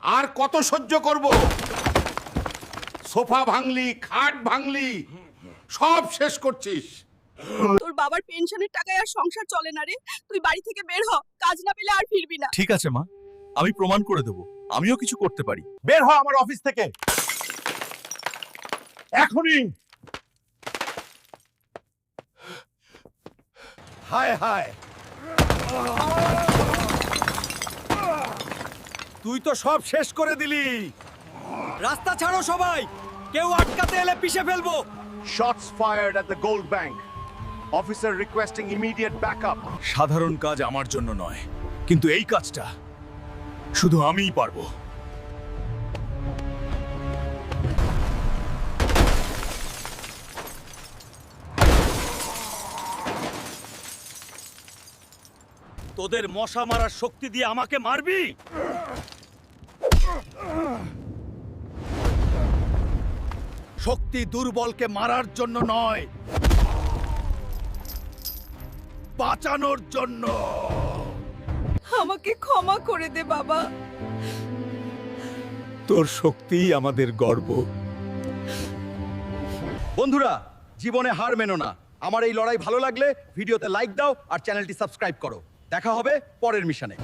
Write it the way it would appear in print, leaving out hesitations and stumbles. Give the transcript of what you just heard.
আর কত সহ্য করব? সোফা ভাঙলি, খাট ভাঙলি, সব শেষ করছিস। তোর বাবার পেনশনের টাকায় আর সংসার চলে না রে। তুই বাড়ি থেকে বের হ, কাজ না পেলে আর ফিরবি না। ঠিক আছে মা, আমি প্রমাণ করে দেব আমিও কিছু করতে পারি। বের হ আমার অফিস থেকে এখনই। হায় হায়, তুই তো সব শেষ করে দিলি। রাস্তা ছাড়ো সবাই, কেউ আটকাতে এলে পিষে ফেলবো। Shots fired at the Gold Bank. Officer requesting immediate backup. সাধারণ কাজ আমার জন্য নয়, কিন্তু এই কাজটা শুধু আমিই পারবো। তোদের মশা মারার শক্তি দিয়ে আমাকে মারবি? শক্তি দুর্বলকে মারার জন্য নয়, বাঁচানোর জন্য। আমাকে ক্ষমা করে দে বাবা। তোর শক্তিই আমাদের গর্ব। বন্ধুরা, জীবনে হার মেনো না। আমার এই লড়াই ভালো লাগলে ভিডিওতে লাইক দাও আর চ্যানেলটি সাবস্ক্রাইব করো। দেখা হবে পরের মিশনে।